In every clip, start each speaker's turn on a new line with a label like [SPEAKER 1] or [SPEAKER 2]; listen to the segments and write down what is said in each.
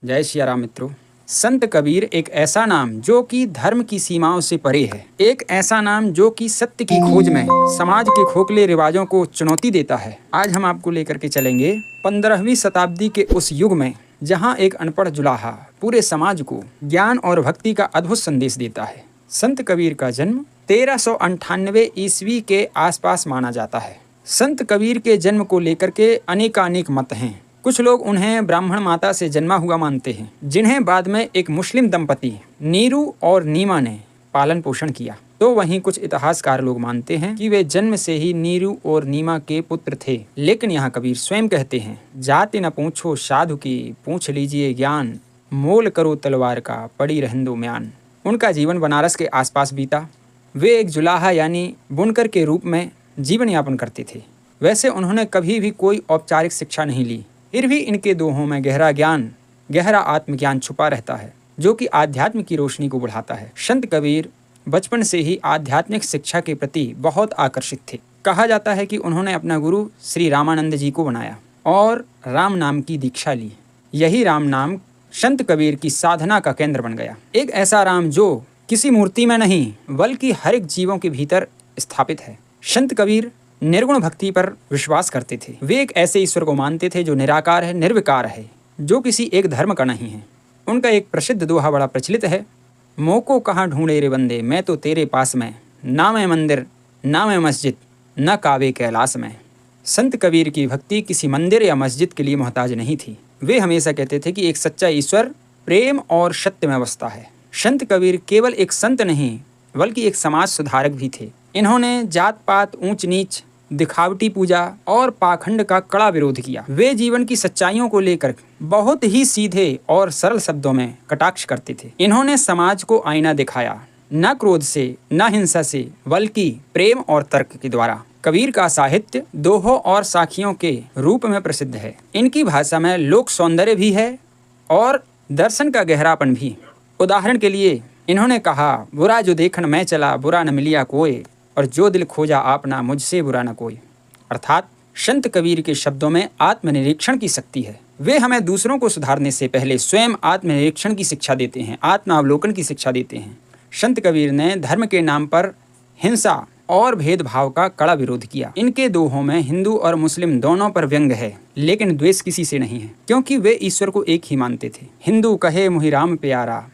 [SPEAKER 1] जय सिया राम मित्रों। संत कबीर एक ऐसा नाम जो कि धर्म की सीमाओं से परे है, एक ऐसा नाम जो कि सत्य की खोज में समाज के खोखले रिवाजों को चुनौती देता है। आज हम आपको लेकर के चलेंगे 15वीं शताब्दी के उस युग में जहां एक अनपढ़ जुलाहा पूरे समाज को ज्ञान और भक्ति का अद्भुत संदेश देता है। संत कबीर का जन्म 1398 ईस्वी के आसपास माना जाता है। संत कबीर के जन्म को लेकर के अनेकानेक मत हैं। कुछ लोग उन्हें ब्राह्मण माता से जन्मा हुआ मानते हैं, जिन्हें बाद में एक मुस्लिम दंपति नीरू और नीमा ने पालन पोषण किया। तो वहीं कुछ इतिहासकार लोग मानते हैं कि वे जन्म से ही नीरू और नीमा के पुत्र थे। लेकिन यहाँ कबीर स्वयं कहते हैं, जाति न पूछो साधु की, पूछ लीजिए ज्ञान, मोल करो तलवार का, पड़ी रहंदो म्यान। उनका जीवन बनारस के आसपास बीता। वे एक जुलाहा यानी बुनकर के रूप में जीवन यापन करते थे। वैसे उन्होंने कभी भी कोई औपचारिक शिक्षा नहीं ली, फिर भी इनके दोहों में गहरा ज्ञान, गहरा आत्मज्ञान छुपा रहता है, जो कि आध्यात्म की रोशनी को बढ़ाता है। संत कबीर बचपन से ही आध्यात्मिक शिक्षा के प्रति बहुत आकर्षित थे। कहा जाता है कि उन्होंने अपना गुरु श्री रामानंद जी को बनाया और राम नाम की दीक्षा ली। यही राम नाम संत कबीर की साधना का केंद्र बन गया। एक ऐसा राम जो किसी मूर्ति में नहीं बल्कि हर एक जीवों के भीतर स्थापित है। संत कबीर निर्गुण भक्ति पर विश्वास करते थे। वे एक ऐसे ईश्वर को मानते थे जो निराकार है, निर्विकार है, जो किसी एक धर्म का नहीं है। उनका एक प्रसिद्ध दोहा बड़ा प्रचलित है, मोको कहाँ ढूंढे रे बंदे, मैं तो तेरे पास में, ना मैं मंदिर ना मैं मस्जिद, न कावे कैलाश में। संत कबीर की भक्ति किसी मंदिर या मस्जिद के लिए मोहताज नहीं थी। वे हमेशा कहते थे कि एक सच्चा ईश्वर प्रेम और सत्य में बसता है। संत कबीर केवल एक संत नहीं बल्कि एक समाज सुधारक भी थे। इन्होंने जात पात, ऊंच नीच, दिखावटी पूजा और पाखंड का कड़ा विरोध किया। वे जीवन की सच्चाइयों को लेकर बहुत ही सीधे और सरल शब्दों में कटाक्ष करते थे। इन्होंने समाज को आईना दिखाया, न क्रोध से न हिंसा से बल्कि प्रेम और तर्क के द्वारा। कबीर का साहित्य दोहों और साखियों के रूप में प्रसिद्ध है। इनकी भाषा में लोक सौंदर्य भी है और दर्शन का गहरापन भी। उदाहरण के लिए इन्होंने कहा, बुरा जो देखन मैं चला, बुरा न मिलिया कोई, और जो दिल खोजा आपना, मुझसे बुरा न कोई। अर्थात संत कबीर के शब्दों में आत्मनिरीक्षण की शक्ति है। वे हमें दूसरों को सुधारने से पहले स्वयं आत्मनिरीक्षण की शिक्षा देते हैं, आत्मावलोकन की शिक्षा देते हैं। संत कबीर ने धर्म के नाम पर हिंसा और भेदभाव का कड़ा विरोध किया। इनके दोहों में हिंदू और मुस्लिम दोनों पर व्यंग है, लेकिन द्वेष किसी से नहीं है, क्योंकि वे ईश्वर को एक ही मानते थे। हिंदू कहे मुहि राम प्यारा,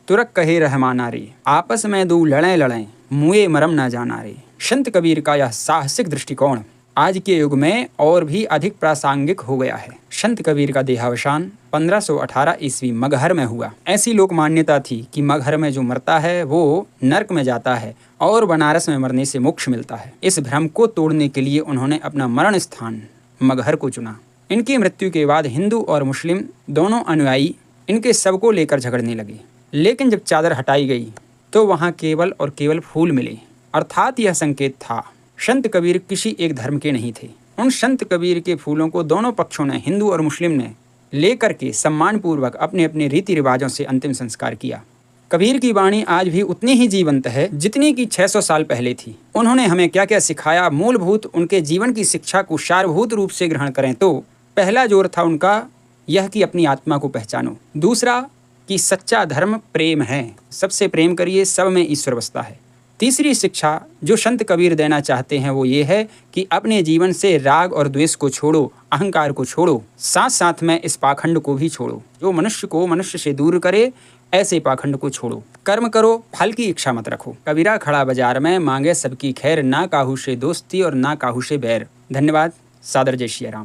[SPEAKER 1] तुरक कहे रहमाना रे, आपस में दो लड़ें मुए मरम ना जाना रे। संत कबीर का यह साहसिक दृष्टिकोण आज के युग में और भी अधिक प्रासंगिक हो गया है। संत कबीर का देहावसान 1518 ईस्वी मगहर में हुआ। ऐसी लोक मान्यता थी कि मगहर में जो मरता है वो नर्क में जाता है और बनारस में मरने से मोक्ष मिलता है। इस भ्रम को तोड़ने के लिए उन्होंने अपना मरण स्थान मगहर को चुना। इनकी मृत्यु के बाद हिंदू और मुस्लिम दोनों अनुयायी इनके शव को लेकर झगड़ने लगे, लेकिन जब चादर हटाई गई तो वहाँ केवल और केवल फूल मिले। अर्थात यह संकेत था संत कबीर किसी एक धर्म के नहीं थे। उन संत कबीर के फूलों को दोनों पक्षों ने, हिंदू और मुस्लिम ने, लेकर के सम्मानपूर्वक अपने अपने रीति रिवाजों से अंतिम संस्कार किया। कबीर की वाणी आज भी उतनी ही जीवंत है जितनी कि 600 साल पहले थी। उन्होंने हमें क्या क्या सिखाया, मूलभूत उनके जीवन की शिक्षा को सारभूत रूप से ग्रहण करें तो पहला जोर था उनका यह कि अपनी आत्मा को पहचानो। दूसरा कि सच्चा धर्म प्रेम है, सबसे प्रेम करिए, सब में ईश्वर बसता है। तीसरी शिक्षा जो संत कबीर देना चाहते हैं वो ये है कि अपने जीवन से राग और द्वेष को छोड़ो, अहंकार को छोड़ो, साथ साथ में इस पाखंड को भी छोड़ो। जो मनुष्य को मनुष्य से दूर करे, ऐसे पाखंड को छोड़ो। कर्म करो, फल की इच्छा मत रखो। कबीरा खड़ा बाजार में, मांगे सबकी खैर, ना काहू से दोस्ती और ना काहू से बैर। धन्यवाद। सादर जय सिया राम।